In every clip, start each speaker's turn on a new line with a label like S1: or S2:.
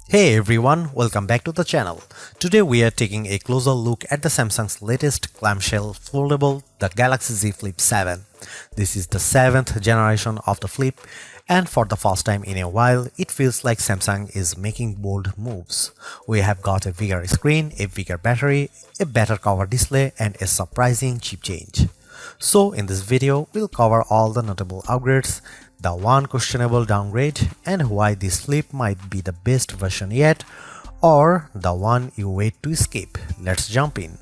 S1: Hey everyone, welcome back to the channel. Today we are taking a closer look at the Samsung's latest clamshell foldable, the Galaxy Z Flip 7. This is the 7th generation of the Flip, and for the first time in a while, it feels like Samsung is making bold moves. We have got a bigger screen, a bigger battery, a better cover display, and a surprising chip change. So in this video, we'll cover all the notable upgrades, the one questionable downgrade, and why this flip might be the best version yet, or the one you wait to escape. Let's jump in.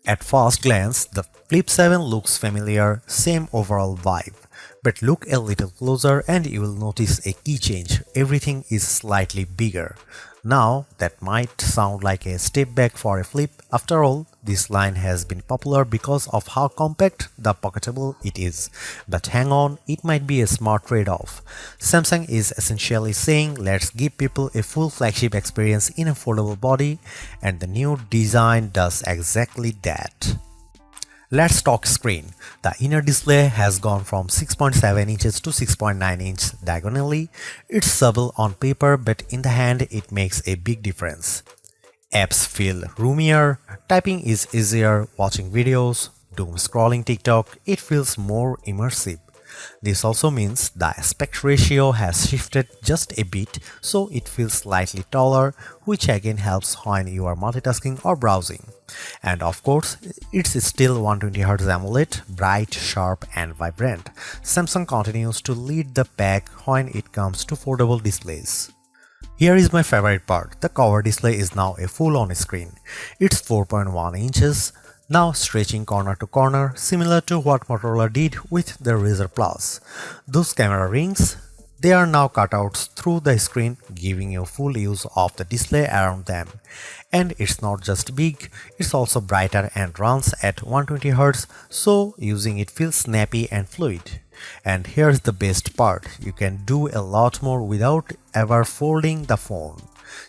S1: At first glance, the Flip 7 looks familiar, same overall vibe. But look a little closer and you will notice a key change. Everything is slightly bigger. Now, that might sound like a step back for a Flip. After all, this line has been popular because of how compact the pocketable it is. But hang on, it might be a smart trade-off. Samsung is essentially saying let's give people a full flagship experience in a foldable body, and the new design does exactly that. Let's talk screen. The inner display has gone from 6.7 inches to 6.9 inches diagonally. It's subtle on paper, but in the hand it makes a big difference. Apps feel roomier, typing is easier, watching videos, doom scrolling TikTok, it feels more immersive. This also means the aspect ratio has shifted just a bit, so it feels slightly taller, which again helps when you are multitasking or browsing. And of course, it's still 120Hz AMOLED, bright, sharp and vibrant. Samsung continues to lead the pack when it comes to foldable displays. Here is my favorite part, the cover display is now a full-on screen. It's 4.1 inches, now stretching corner to corner, similar to what Motorola did with the Razr Plus. Those camera rings, they are now cutouts through the screen, giving you full use of the display around them. And it's not just big, it's also brighter and runs at 120Hz, so using it feels snappy and fluid. And here's the best part, you can do a lot more without ever folding the phone.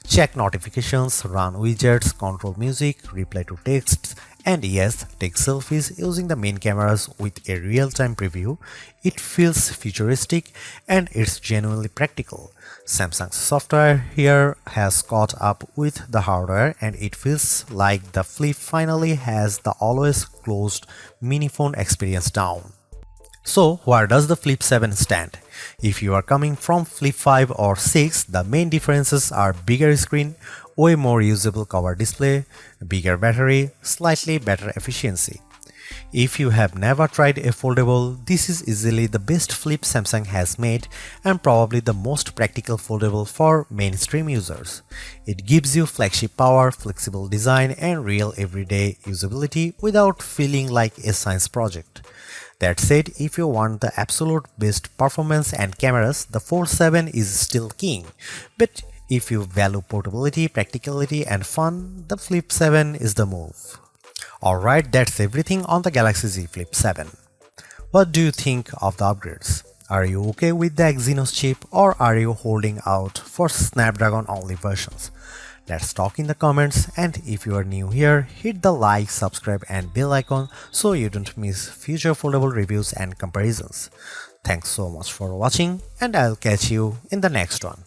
S1: Check notifications, run widgets, control music, reply to texts, and yes, take selfies using the main cameras with a real-time preview. It feels futuristic and it's genuinely practical. Samsung's software here has caught up with the hardware and it feels like the Flip finally has the always closed mini phone experience down. So, where does the Flip 7 stand? If you are coming from Flip 5 or 6, the main differences are bigger screen, way more usable cover display, bigger battery, slightly better efficiency. If you have never tried a foldable, this is easily the best Flip Samsung has made and probably the most practical foldable for mainstream users. It gives you flagship power, flexible design and real everyday usability without feeling like a science project. That said, if you want the absolute best performance and cameras, the Fold 7 is still king. But if you value portability, practicality and fun, the Flip 7 is the move. Alright, that's everything on the Galaxy Z Flip 7. What do you think of the upgrades? Are you okay with the Exynos chip or are you holding out for Snapdragon only versions? Let's talk in the comments, and if you are new here, hit the like, subscribe and bell icon so you don't miss future foldable reviews and comparisons. Thanks so much for watching and I'll catch you in the next one.